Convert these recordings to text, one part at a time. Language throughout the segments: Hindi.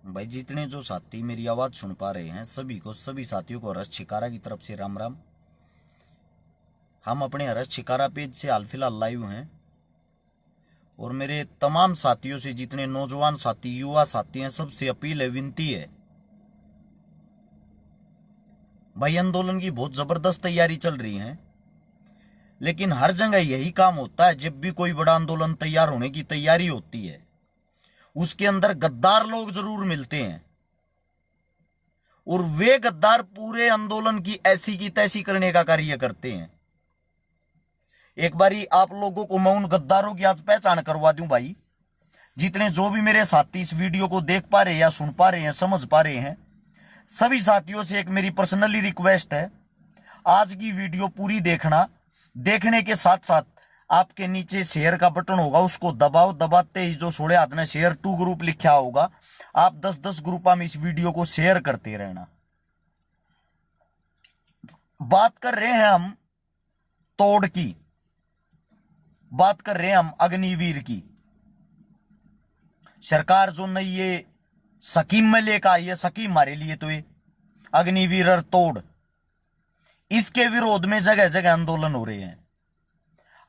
भाई जितने जो साथी मेरी आवाज सुन पा रहे हैं सभी को, सभी साथियों को हर्ष छिकारा की तरफ से राम राम। हम अपने हर्ष छिकारा पेज से हाल फिलहाल लाइव हैं और मेरे तमाम साथियों से, जितने नौजवान साथी, युवा साथी हैं, सबसे अपील है, विनती है। भाई आंदोलन की बहुत जबरदस्त तैयारी चल रही है, लेकिन हर जगह यही काम होता है। जब भी कोई बड़ा आंदोलन तैयार होने की तैयारी होती है, उसके अंदर गद्दार लोग जरूर मिलते हैं और वे गद्दार पूरे आंदोलन की ऐसी की तैसी करने का कार्य करते हैं। एक बारी आप लोगों को मैं उन गद्दारों की आज पहचान करवा दूं। भाई जितने जो भी मेरे साथी इस वीडियो को देख पा रहे हैं या सुन पा रहे हैं, समझ पा रहे हैं, सभी साथियों से एक मेरी पर्सनली रिक्वेस्ट है, आज की वीडियो पूरी देखना। देखने के साथ साथ आपके नीचे शेयर का बटन होगा, उसको दबाओ। दबाते ही जो सोड़े हाथ में शेयर टू ग्रुप लिखा होगा, आप 10-10 ग्रुपा में इस वीडियो को शेयर करते रहना। बात कर रहे हैं हम तोड़ की, बात कर रहे हैं हम अग्निवीर की। सरकार जो नई ये स्कीम में लेकर आई है, स्कीम हमारे लिए तो ये अग्निवीर और तोड़, इसके विरोध में जगह जगह आंदोलन हो रहे हैं।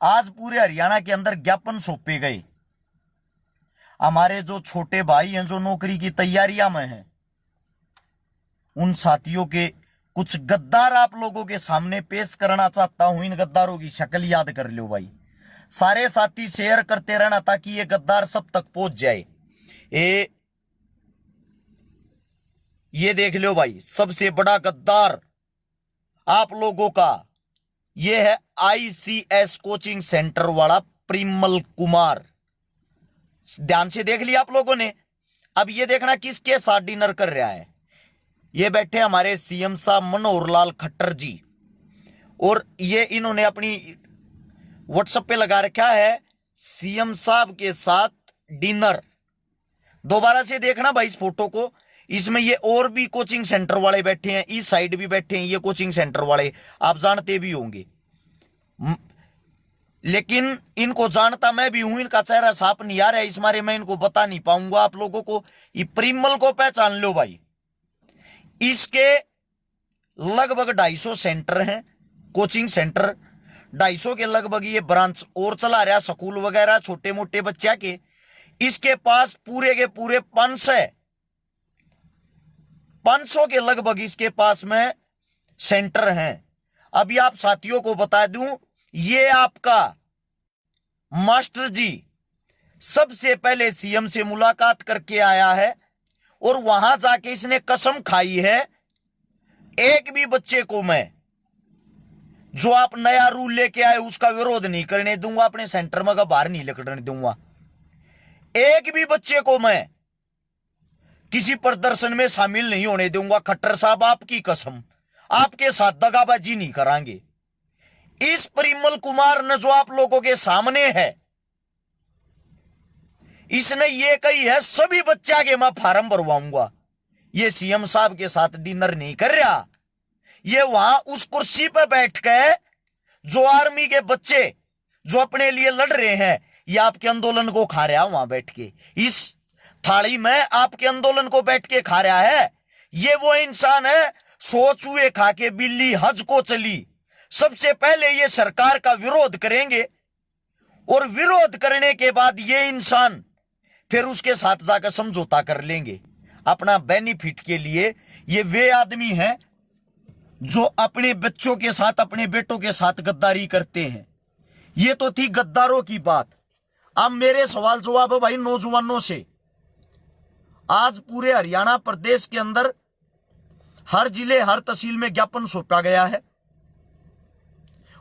आज पूरे हरियाणा के अंदर ज्ञापन सौंपे गए। हमारे जो छोटे भाई हैं जो नौकरी की तैयारियां में हैं, उन साथियों के कुछ गद्दार आप लोगों के सामने पेश करना चाहता हूं। इन गद्दारों की शक्ल याद कर लो भाई। सारे साथी शेयर करते रहना ताकि ये गद्दार सब तक पहुंच जाए। ये देख लो भाई, सबसे बड़ा गद्दार आप लोगों का ये है ICS कोचिंग सेंटर वाला परिमल कुमार। ध्यान से देख लिया आप लोगों ने। अब ये देखना किसके साथ डिनर कर रहा है। ये बैठे हमारे CM साहब मनोहर लाल खट्टर जी, और ये इन्होंने अपनी व्हाट्सएप पे लगा रखा है CM साहब के साथ डिनर। दोबारा से देखना भाई इस फोटो को। इसमें ये और भी कोचिंग सेंटर वाले बैठे हैं, इस साइड भी बैठे हैं ये कोचिंग सेंटर वाले, आप जानते भी होंगे, लेकिन इनको जानता मैं भी हूं। इनका चेहरा साफ नहीं आ रहा है, इस मारे मैं इनको बता नहीं पाऊंगा आप लोगों को। ये परिमल को पहचान लो भाई। इसके लगभग 250 सेंटर हैं, कोचिंग सेंटर 250 के लगभग। ये ब्रांच और चला रहा, स्कूल वगैरह छोटे मोटे बच्चा के। इसके पास पूरे के पूरे 500 के लगभग इसके पास में सेंटर हैं। अभी आप साथियों को बता दूं, ये आपका मास्टर जी सबसे पहले CM से मुलाकात करके आया है और वहां जाके इसने कसम खाई है, एक भी बच्चे को मैं जो आप नया रूल लेके आए उसका विरोध नहीं करने दूंगा, अपने सेंटर में का बाहर नहीं निकलने दूंगा। एक भी बच्चे को मैं किसी प्रदर्शन में शामिल नहीं होने दूंगा। खट्टर साहब आपकी कसम, आपके साथ दगाबाजी नहीं करांगे। इस परिमल कुमार ने जो आप लोगों के सामने है, इसने ये कही है सभी बच्चा के मैं फार्म भरवाऊंगा। ये CM साहब के साथ डिनर नहीं कर रहा, ये वहां उस कुर्सी पर बैठ के जो आर्मी के बच्चे जो अपने लिए लड़ रहे हैं, ये आपके आंदोलन को खा रहा वहां बैठ के। इस थाली में आपके आंदोलन को बैठ के खा रहा है। ये वो इंसान है, 100 चूहे खा के बिल्ली हज को चली। सबसे पहले ये सरकार का विरोध करेंगे और विरोध करने के बाद ये इंसान फिर उसके साथ जाकर समझौता कर लेंगे अपना बेनिफिट के लिए। ये वे आदमी हैं जो अपने बच्चों के साथ, अपने बेटों के साथ गद्दारी करते हैं। ये तो थी गद्दारों की बात। अब मेरे सवाल जवाब है भाई नौजवानों से। आज पूरे हरियाणा प्रदेश के अंदर हर जिले, हर तहसील में ज्ञापन सौंपा गया है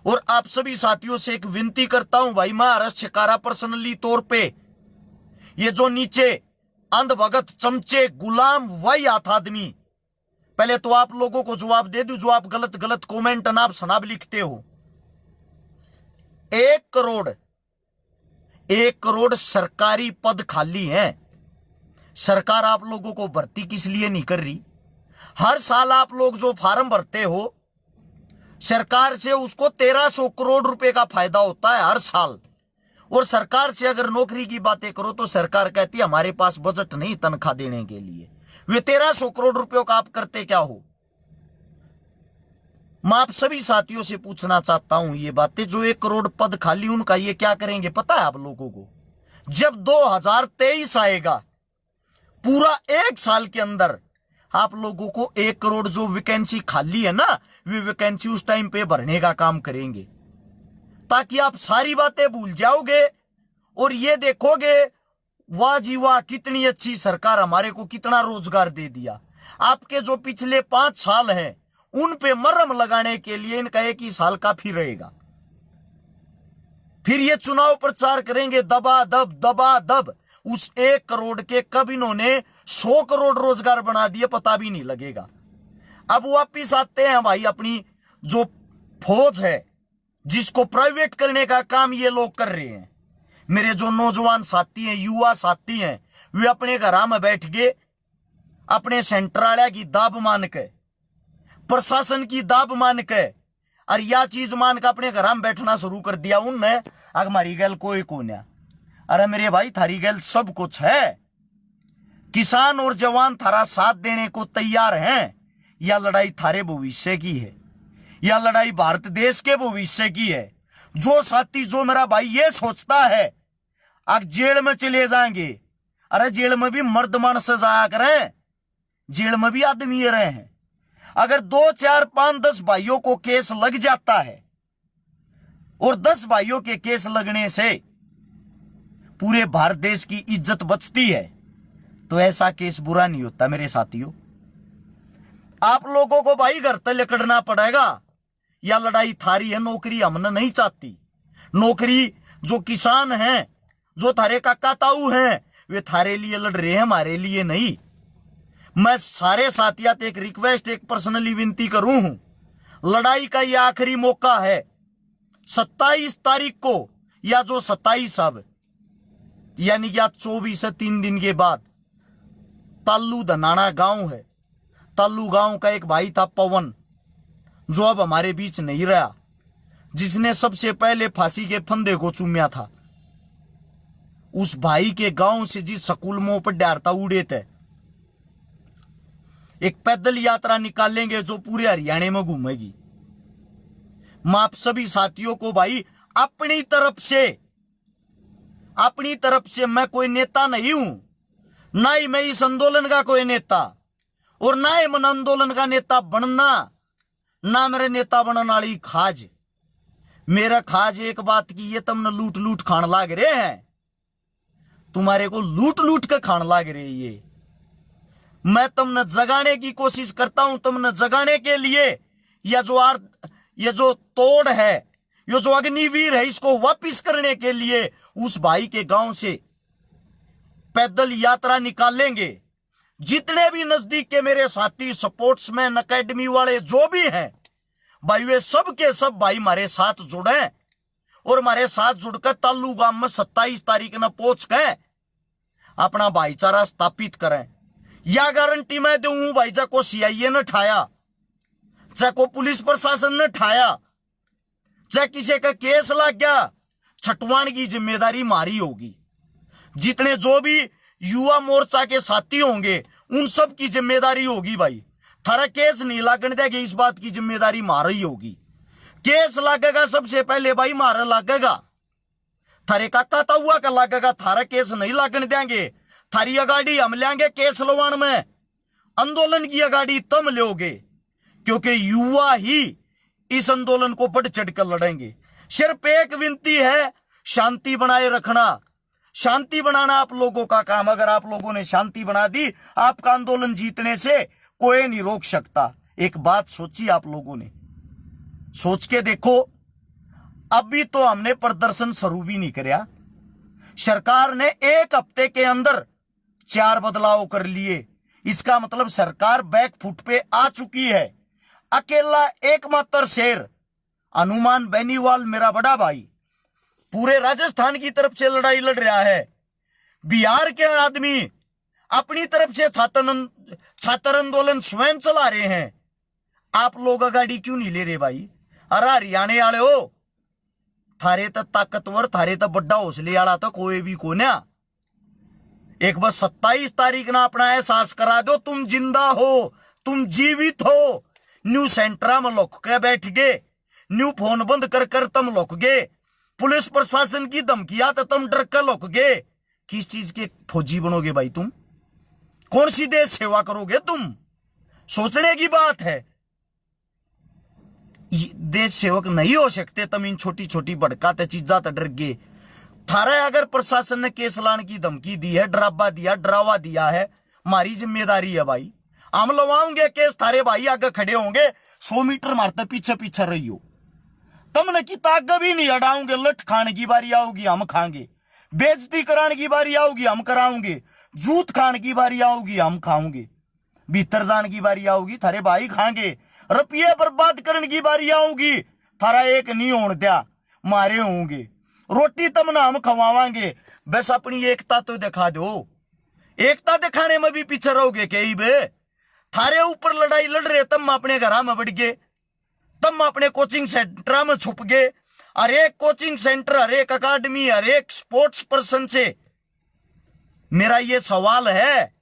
और आप सभी साथियों से एक विनती करता हूं भाई, मैं हर्ष छिकारा पर्सनली तौर पे, ये जो नीचे अंधभगत, चमचे, गुलाम, वही हाथ आदमी, पहले तो आप लोगों को जवाब दे दूं जो आप गलत गलत कमेंट अनाप शनाप लिखते हो। 1 करोड़ सरकारी पद खाली हैं। सरकार आप लोगों को भर्ती किस लिए नहीं कर रही? हर साल आप लोग जो फार्म भरते हो, सरकार से उसको 1300 करोड़ रुपए का फायदा होता है हर साल। और सरकार से अगर नौकरी की बातें करो तो सरकार कहती है हमारे पास बजट नहीं तनख्वाह देने के लिए। वे 1300 करोड़ रुपयों का आप करते क्या हो? मैं आप सभी साथियों से पूछना चाहता हूं ये बातें, जो 1 करोड़ पद खाली उनका ये क्या करेंगे पता है आप लोगों को? जब 2023 आएगा, पूरा 1 साल के अंदर आप लोगों को 1 करोड़ जो वैकेंसी खाली है ना, वे वैकेंसी उस टाइम पे भरने का काम करेंगे, ताकि आप सारी बातें भूल जाओगे और ये देखोगे वाह जी वाह कितनी अच्छी सरकार, हमारे को कितना रोजगार दे दिया। आपके जो पिछले 5 साल हैं उन पे मरहम लगाने के लिए इनका 1 ही साल काफी रहेगा। फिर ये चुनाव प्रचार करेंगे दबा दब। उस 1 करोड़ के कब इन्होंने 100 करोड़ रोजगार बना दिए पता भी नहीं लगेगा। अब वापिस आते हैं भाई, अपनी जो फौज है जिसको प्राइवेट करने का काम ये लोग कर रहे हैं। मेरे जो नौजवान साथी हैं, युवा साथी हैं, वे अपने घर में बैठ गए, अपने सेंट्रालिया की दाब मान के, प्रशासन की दाब मान के, और यह चीज मान के अपने घर में बैठना शुरू कर दिया उनने। अगर हमारी गैल कोई कोन्या, अरे मेरे भाई थारी गैल सब कुछ है, किसान और जवान थारा साथ देने को तैयार हैं। यह लड़ाई थारे भविष्य की है, यह लड़ाई भारत देश के भविष्य की है। जो साथी, जो मेरा भाई ये सोचता है आज जेल में चले जाएंगे, अरे जेल में भी मर्द मानस सजाया करें, जेल में भी आदमी रहे हैं। अगर 2, 4, 5, 10 भाइयों को केस लग जाता है और 10 भाइयों के केस लगने से पूरे भारत देश की इज्जत बचती है, तो ऐसा केस बुरा नहीं होता मेरे साथियों। आप लोगों को भाई घर तक लकड़ना पड़ेगा। यह लड़ाई थारी है, नौकरी हमने नहीं चाहती। नौकरी जो किसान हैं, जो थारे काका ताऊ हैं, वे थारे लिए लड़ रहे हैं, हमारे लिए नहीं। मैं सारे साथियों एक रिक्वेस्ट, एक पर्सनली विनती करूं हूं, लड़ाई का यह आखिरी मौका है। 27 तारीख को, या जो 27 अब यानी कि आज 24 से 3 दिन के बाद, ताल्लू धनाना गांव है, ताल्लू गांव का एक भाई था पवन, जो अब हमारे बीच नहीं रहा, जिसने सबसे पहले फांसी के फंदे को चूम्या था। उस भाई के गांव से जिस स्कूल में पढ़ाता उड़े थे, एक पैदल यात्रा निकालेंगे जो पूरे हरियाणा में घूमेगी। मैं आप सभी साथियों को भाई अपनी तरफ से मैं कोई नेता नहीं हूं, ना ही मैं इस आंदोलन का कोई नेता, और ना ही मन आंदोलन का नेता बनना, ना मेरे नेता बनने वाली खाज। मेरा खाज एक बात की, ये तुमने लूट लूट खान लाग रहे हैं, तुम्हारे को लूट लूट के खान लाग रहे। ये मैं तुमने जगाने की कोशिश करता हूं, तुमने जगाने के लिए ये जो तोड़ है, ये जो अग्निवीर है, इसको वापिस करने के लिए उस भाई के गांव से पैदल यात्रा निकालेंगे। जितने भी नजदीक के मेरे साथी, स्पोर्ट्समैन, एकेडमी वाले जो भी हैं भाई, वे सब के सब भाई हमारे साथ जुड़े और हमारे साथ जुड़कर ताल्लू गांव में 27 तारीख न पहुंच गए अपना भाईचारा स्थापित करें। यह गारंटी मैं दूं भाई, चाहे को सीआईए ने ठाया, चाहे को पुलिस प्रशासन ने ठाया, चाहे किसी का केस लग गया, छटवान की जिम्मेदारी मारी होगी। जितने जो भी युवा मोर्चा के साथी होंगे उन सब की जिम्मेदारी होगी भाई। थारा केस नहीं लागने देंगे, इस बात की जिम्मेदारी मारी होगी। केस लागेगा सबसे पहले भाई, मारा लागेगा, थारे काका ताऊआ का लागेगा, थारा केस नहीं लागने देंगे। थारी अगाड़ी हम लेंगे केस लवान में, आंदोलन की अगाड़ी तुम लोगे, क्योंकि युवा ही इस आंदोलन को बढ़ चढ़कर लड़ेंगे। सिर्फ एक विनती है, शांति बनाए रखना, शांति बनाना आप लोगों का काम। अगर आप लोगों ने शांति बना दी, आपका आंदोलन जीतने से कोई नहीं रोक सकता। एक बात सोची, आप लोगों ने सोच के देखो, अभी तो हमने प्रदर्शन शुरू भी नहीं किया, सरकार ने 1 हफ्ते के अंदर 4 बदलाव कर लिए। इसका मतलब सरकार बैकफुट पे आ चुकी है। अकेला एकमात्र शेर हनुमान बेनीवाल, मेरा बड़ा भाई, पूरे राजस्थान की तरफ से लड़ाई लड़ रहा है। बिहार के आदमी अपनी तरफ से छात्र आंदोलन स्वयं चला रहे हैं। आप लोग अगाड़ी क्यों नहीं ले रहे भाई? अरे हरियाणा वाले हो, थारे तो ताकतवर, थारे तो बड़ा हौसले वाला तो कोई भी कोन्या। एक बार 27 तारीख ना अपना एहसास करा दो, तुम जिंदा हो, तुम जीवित हो। न्यू सेंटरा में लुक के बैठ गए, न्यू फोन बंद कर कर तुम लुक गए, पुलिस प्रशासन की धमकियां तो तुम डर कर लुक गए। किस चीज के फौजी बनोगे भाई तुम? कौन सी देश सेवा करोगे तुम? सोचने की बात है। देश सेवक नहीं हो सकते तुम इन छोटी छोटी भड़काते चीजा तो डर गए। थारा अगर प्रशासन ने केस लाने की धमकी दी है, डरावा दिया है, हमारी जिम्मेदारी है भाई, हम लवाओगे केस। थारे भाई आगे खड़े होंगे, 100 मीटर मारते पीछे पीछे रही हो। तुमने की ताक भी नहीं हटाओगे। लठ खाने की बारी आओगी हम खाएंगे, बेइज्जती कराने की बारी आओगी हम कराओगे, जूत खाने की बारी आओगी हम खाओगे, भीतर जाने की बारी आओगी थारे भाई खाएंगे, रुपये बर्बाद करने की बारी आओगी थारा एक नहीं होने दिया, मारे होंगे, रोटी तुमने हम खवावांगे। बस अपनी एकता तो दिखा दो। एकता दिखाने में भी पीछे रहोगे कहीं बे? थारे ऊपर लड़ाई लड़ रहे, तुम अपने घर में बढ़ गए, तुम अपने कोचिंग सेंटर में छुप गए। हर एक कोचिंग सेंटर, हर एक अकादमी, हर एक स्पोर्ट्स पर्सन से मेरा ये सवाल है,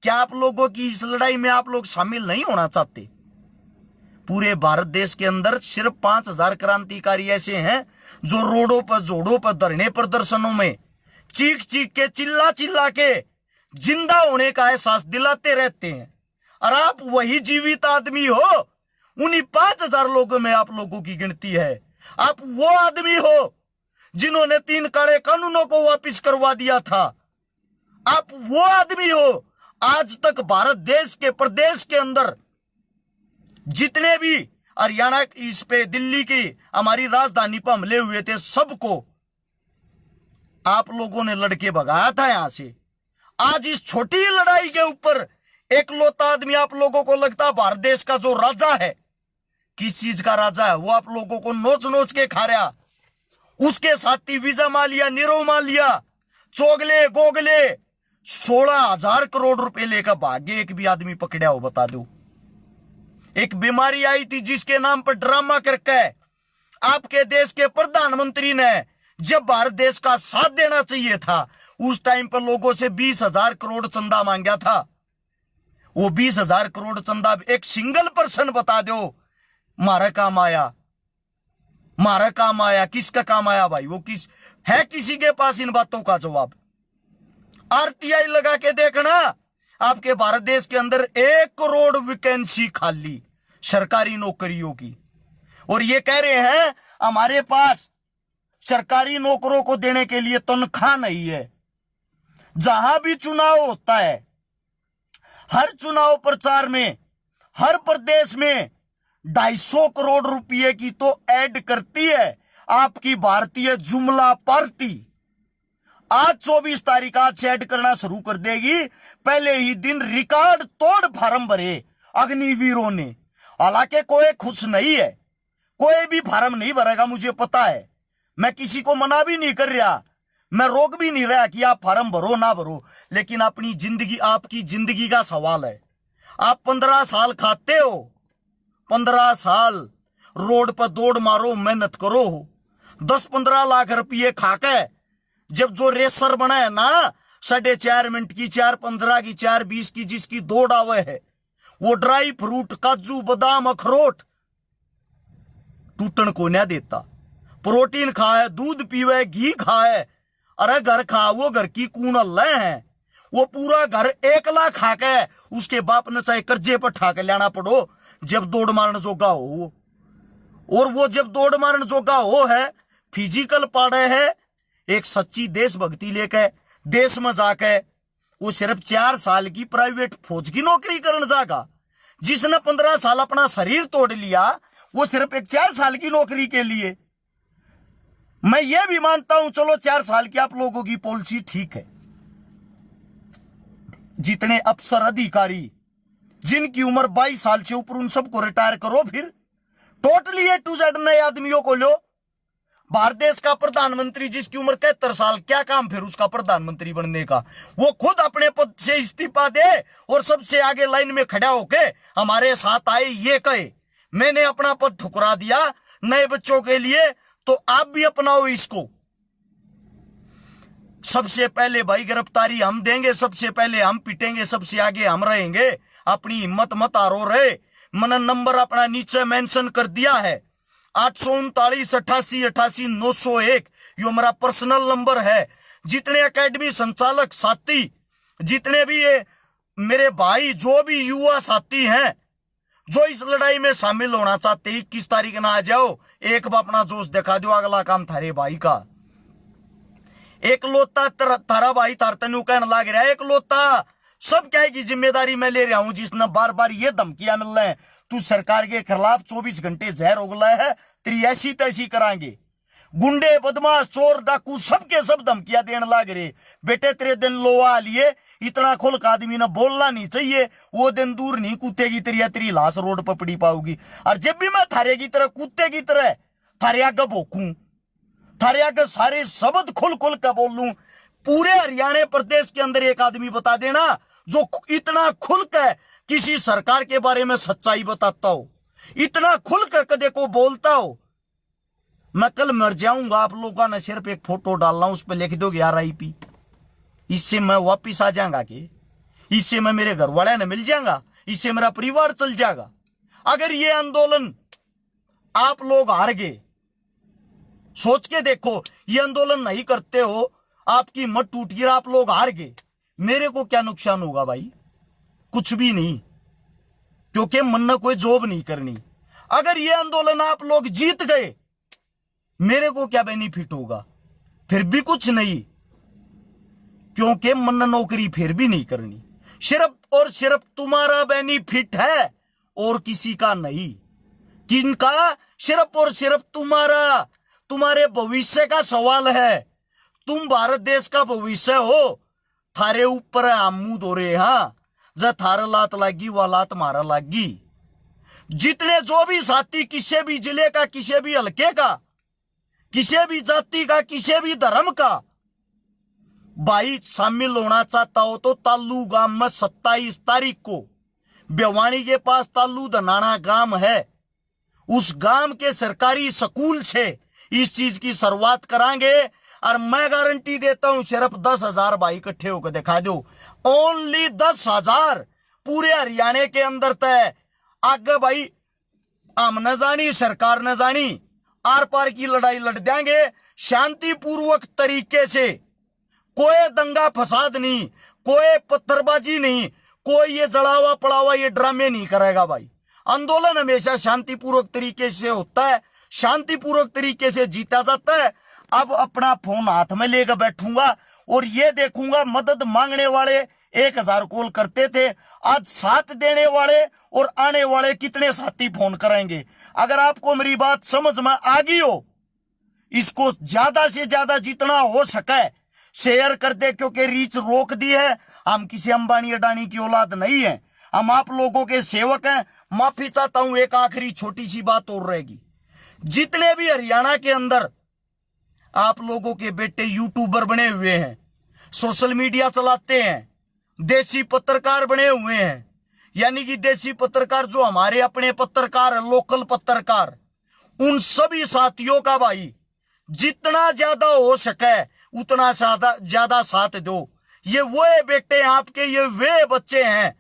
क्या आप लोगों की इस लड़ाई में आप लोग शामिल नहीं होना चाहते? पूरे भारत देश के अंदर सिर्फ 5000 क्रांतिकारी ऐसे हैं जो रोडों पर, जोड़ों पर, धरने प्रदर्शनों में चीख चीख के, चिल्ला चिल्ला के जिंदा होने का एहसास दिलाते रहते हैं। और आप वही जीवित आदमी हो। उन्हीं 5000 लोगों में आप लोगों की गिनती है। आप वो आदमी हो जिन्होंने 3 काले कानूनों को वापस करवा दिया था। आप वो आदमी हो, आज तक भारत देश के प्रदेश के अंदर जितने भी हरियाणा इस पे, दिल्ली की हमारी राजधानी पर हमले हुए थे, सबको आप लोगों ने लड़के भगाया था यहां से। आज इस छोटी लड़ाई के ऊपर एकलौता आदमी आप लोगों को लगता भारत देश का जो राजा है, किस चीज का राजा है वो आप लोगों को नोच नोच के खा रहा। उसके साथी विजय माल्या, नीरव माल्या, चोगले गोगले 16,000 करोड़ रुपए लेकर भागे। एक भी आदमी पकड़ा हो बता दो? एक बीमारी आई थी जिसके नाम पर ड्रामा करके आपके देश के प्रधानमंत्री ने, जब भारत देश का साथ देना चाहिए था, उस टाइम पर लोगों से 20,000 करोड़ चंदा मांगा था। वो 20,000 करोड़ चंदा एक सिंगल पर्सन बता दो मारा काम आया? मारा काम आया? किसका काम आया भाई? वो है किसी के पास इन बातों का जवाब? आरटीआई लगा के देखना, आपके भारत देश के अंदर 1 करोड़ वैकेंसी खाली सरकारी नौकरियों की, और ये कह रहे हैं हमारे पास सरकारी नौकरों को देने के लिए तनख्वाह नहीं है। जहां भी चुनाव होता है, हर चुनाव प्रचार में हर प्रदेश में 250 करोड़ रुपए की तो ऐड करती है आपकी भारतीय जुमला पार्टी। आज 24 तारीख आज से ऐड करना शुरू कर देगी। पहले ही दिन रिकॉर्ड तोड़ फार्म भरे अग्निवीरों ने। हालांकि कोई खुश नहीं है, कोई भी फार्म नहीं भरेगा, मुझे पता है। मैं किसी को मना भी नहीं कर रहा, मैं रोक भी नहीं रहा कि आप फार्म भरो ना भरो, लेकिन अपनी जिंदगी, आपकी जिंदगी का सवाल है। आप 15 साल खाते हो, 15 साल रोड पर दौड़ मारो, मेहनत करो, 10-15 लाख रुपये खाके जब जो रेसर बना है ना, 4.5 मिनट की, 4:15 की, 4:20 की जिसकी दौड़ आवे है, वो ड्राई फ्रूट, काजू, बादाम, अखरोट टूटन को नहीं देता। प्रोटीन खाए, दूध पीवे, घी खाए, अरे घर खा, वो घर की कून ले है। वो पूरा घर 1 लाख खा के उसके बाप ने चाहे कर्जे पर ठा के लाना पड़ो जब दौड़ मारने जोगा हो। और वो जब दौड़ मारने जोगा हो है, फिजिकल पाड़े है, एक सच्ची देशभक्ति लेके देश में जाके वो सिर्फ 4 साल की प्राइवेट फौज की नौकरी करने जाएगा। जिसने 15 साल अपना शरीर तोड़ लिया, वो सिर्फ एक 4 साल की नौकरी के लिए। मैं ये भी मानता हूं, चलो 4 साल की आप लोगों की पॉलिसी ठीक है। जितने अफसर अधिकारी जिनकी उम्र 22 साल से ऊपर, उन सबको रिटायर करो। फिर टोटली A to Z नए आदमियों को लो। भारत देश का प्रधानमंत्री जिसकी उम्र 73 साल, क्या काम फिर उसका प्रधानमंत्री बनने का? वो खुद अपने पद से इस्तीफा दे और सबसे आगे लाइन में खड़ा होके हमारे साथ आए, ये कहे मैंने अपना पद ठुकरा दिया नए बच्चों के लिए, तो आप भी अपनाओ इसको। सबसे पहले भाई गिरफ्तारी हम देंगे, सबसे पहले हम पिटेंगे, सबसे आगे हम रहेंगे। अपनी हिम्मत मत हारो रहे। मैंने नंबर अपना नीचे मेंशन कर दिया है, 839 88 88 901। यो मेरा पर्सनल नंबर है। जितने एकेडमी संचालक साथी, जितने भी ये मेरे भाई, जो भी युवा साथी हैं जो इस लड़ाई में शामिल होना चाहते, 21 तारीख ना आ जाओ, एक बार अपना जोश दिखा दो, अगला काम थारे भाई का। एक लोता थारा भाई तार तनु कहने लग रहा है, एक लोता सब क्या की जिम्मेदारी मैं ले रहा हूं, जिसने बार बार ये धमकियां मिल रहे हैं, तू सरकार के खिलाफ 24 घंटे जहर उगला है, तेरी ऐसी तैसी करांगे। गुंडे, बदमाश, चोर, डाकू सबके सब धमकियां देने लग रहे। बेटे तेरे दिन लोहा लिए, इतना खुल का आदमी ने बोलना नहीं चाहिए, वो दिन दूर नहीं कूदेगी तेरी लाश रोड पर पड़ी पाऊगी। और जब भी मैं थारे की तरह कुत्ते की तरह थारे आगे भोकूं, थारे आगे सारे शब्द खुल खुल कर बोल लूं, पूरे हरियाणा प्रदेश के अंदर एक आदमी बता देना जो इतना खुल कर किसी सरकार के बारे में सच्चाई बताता हो, इतना खुल कर कदे को बोलता हो। मैं कल मर जाऊंगा, आप लोगों ने सिर्फ एक फोटो डालना, उस पर लिख दोगे RIP, इससे मैं वापिस आ जाऊंगा कि इससे मैं मेरे घर वाले ने मिल जाऊंगा, इससे मेरा परिवार चल जाएगा। अगर ये आंदोलन आप लोग हार गए, सोच के देखो, ये आंदोलन नहीं करते हो, आपकी मत टूटी, आप लोग हार गए, मेरे को क्या नुकसान होगा भाई? कुछ भी नहीं, क्योंकि मन ने कोई जॉब नहीं करनी। अगर ये आंदोलन आप लोग जीत गए, मेरे को क्या बेनिफिट होगा? फिर भी कुछ नहीं, क्योंकि मन ने नौकरी फिर भी नहीं करनी। सिर्फ और सिर्फ तुम्हारा बेनिफिट है और किसी का नहीं। किनका? सिर्फ और सिर्फ तुम्हारा, तुम्हारे भविष्य का सवाल है। तुम भारत देश का भविष्य हो, थारे ऊपर आमूद हो रहे। हाँ, जब थारा लात लागी वा लात मारा लागी। जितने जो भी साथी किसी भी जिले का, किसी भी हल्के का, किसी भी जाति का, किसी भी धर्म का भाई शामिल होना चाहता हो तो तालू गांव में 27 तारीख को भिवानी के पास तालू धनाना गांव है, उस गांव के सरकारी स्कूल से इस चीज की शुरुआत करांगे। और मैं गारंटी देता हूं, सिर्फ 10,000 भाई इकट्ठे होकर दिखा दो, ओनली 10,000 पूरे हरियाणा के अंदर तय। आगे भाई हम न जानी, सरकार न जानी, आर पार की लड़ाई लड़ देंगे शांतिपूर्वक तरीके से। कोई दंगा फसाद नहीं, कोई पत्थरबाजी नहीं, कोई ये जड़ावा पड़ावा ये ड्रामे नहीं करेगा भाई। आंदोलन हमेशा शांतिपूर्वक तरीके से होता है, शांतिपूर्वक तरीके से जीता जाता है। अब अपना फोन हाथ में लेकर बैठूंगा और ये देखूंगा, मदद मांगने वाले 1,000 कॉल करते थे, आज साथ देने वाले और आने वाले कितने साथी फोन करेंगे। अगर आपको मेरी बात समझ में आ गई हो, इसको ज्यादा से ज्यादा जितना हो सके शेयर कर दे, क्योंकि रीच रोक दी है। हम किसी अंबानी अडानी की औलाद नहीं है, हम आप लोगों के सेवक हैं। माफी चाहता हूं, एक आखिरी छोटी सी बात और रहेगी। जितने भी हरियाणा के अंदर आप लोगों के बेटे यूट्यूबर बने हुए हैं, सोशल मीडिया चलाते हैं, देसी पत्रकार बने हुए हैं, यानी कि देसी पत्रकार जो हमारे अपने पत्रकार है, लोकल पत्रकार, उन सभी साथियों का भाई जितना ज्यादा हो सके उतना ज्यादा साथ दो। ये वो बेटे आपके, ये वे बच्चे हैं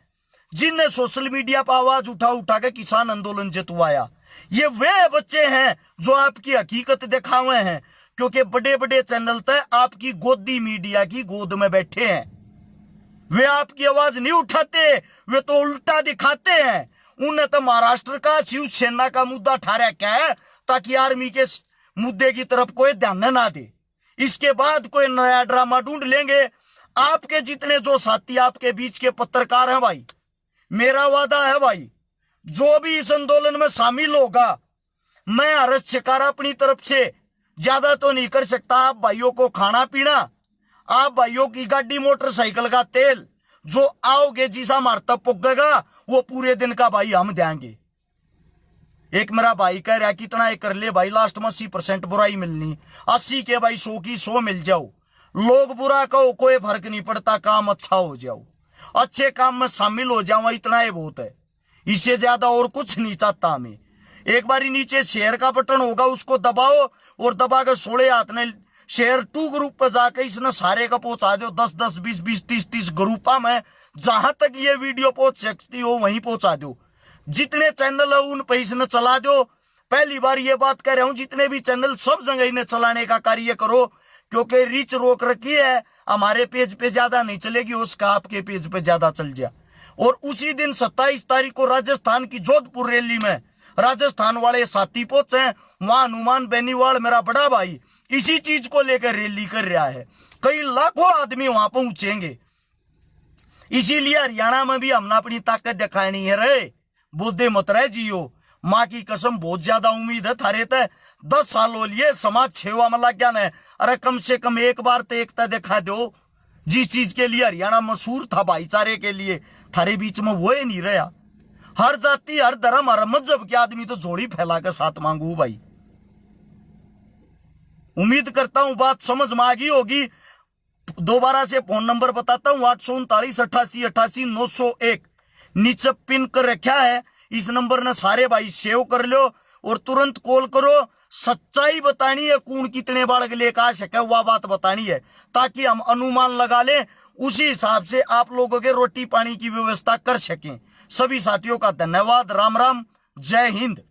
जिनने सोशल मीडिया पर आवाज उठा उठा के किसान आंदोलन जितवाया। ये वे बच्चे हैं जो आपकी हकीकत दिखावे हैं, क्योंकि बड़े बड़े चैनल तक आपकी गोदी मीडिया की गोद में बैठे हैं। वे आपकी आवाज नहीं उठाते, वे तो उल्टा दिखाते हैं। उन्हें तो महाराष्ट्र का शिवसेना का मुद्दा ठहरा क्या है, ताकि आर्मी के मुद्दे की तरफ कोई ध्यान ना दे। इसके बाद कोई नया ड्रामा ढूंढ लेंगे। आपके जितने जो साथी आपके बीच के पत्रकार हैं भाई, मेरा वादा है भाई, जो भी इस आंदोलन में शामिल होगा, मैं हर्ष शिकारा अपनी तरफ से ज्यादा तो नहीं कर सकता। आप भाइयों को खाना पीना, आप भाइयों की गाड़ी मोटरसाइकिल का तेल जो आओगे जिसा हमारे तक पुगेगा, वो पूरे दिन का भाई हम देंगे। एक मेरा भाई कह रहा कितना एक कर ले भाई, लास्ट में 80% बुराई मिलनी, 80 के भाई 100 की 100 मिल जाओ। लोग बुरा कहो कोई फर्क नहीं पड़ता, काम अच्छा हो जाओ, अच्छे काम में शामिल हो जाओ, इतना ही बहुत है। इससे ज्यादा और कुछ नहीं चाहता हमें। एक बारी नीचे शेयर का बटन होगा, उसको दबाओ और दबा कर 16 हाथ ने शेयर 2 ग्रुप पर जाकर इसने सारे का पहुंचा दो, 10 10 20 20 30 30 ग्रुपा में, जहां तक ये वीडियो पहुंच सकती हो वहीं पहुंचा दो। जितने चैनल है उन पे इसने चला दो। पहली बार ये बात कह रहा हूं, जितने भी चैनल सब जगह इन्हें चलाने का कार्य करो, क्योंकि रीच रोक रखी है। हमारे पेज पे ज्यादा नहीं चलेगी, उसका आपके पेज पे ज्यादा चल जाए। और उसी दिन 27 तारीख को राजस्थान की जोधपुर रैली में राजस्थान वाले साथी पहुंचे, वहां हनुमान बेनीवाल मेरा बड़ा भाई इसी चीज को लेकर रैली कर रहा है। कई लाखों आदमी वहां पहुंचेंगे। इसीलिए हरियाणा में भी हमने अपनी ताकत दिखानी है रे। बुद्धि मत रहे जियो, माँ की कसम बहुत ज्यादा उम्मीद है थारे ते। 10 साल हो लिए समाज सेवा में लग गया ने। अरे कम से कम एक बार तो एकता दिखा दो। जिस चीज के लिए हरियाणा मशहूर था, भाईचारे के लिए, थारे बीच में वो ही नहीं रहा। हर जाति, हर धर्म, हर मजहब के आदमी तो जोड़ी फैला कर साथ मांगू भाई। उम्मीद करता हूं बात समझ में आ गई होगी। दोबारा से फोन नंबर बताता हूं, 839 88 88 901 नीचे पिन कर रखा है। इस नंबर ने सारे भाई सेव कर लो और तुरंत कॉल करो। सच्चाई बतानी है, कौन कितने बालक लेकर आ सके वह बात बतानी है, ताकि हम अनुमान लगा लें, उसी हिसाब से आप लोगों के रोटी पानी की व्यवस्था कर सकें। सभी साथियों का धन्यवाद। राम राम, जय हिंद।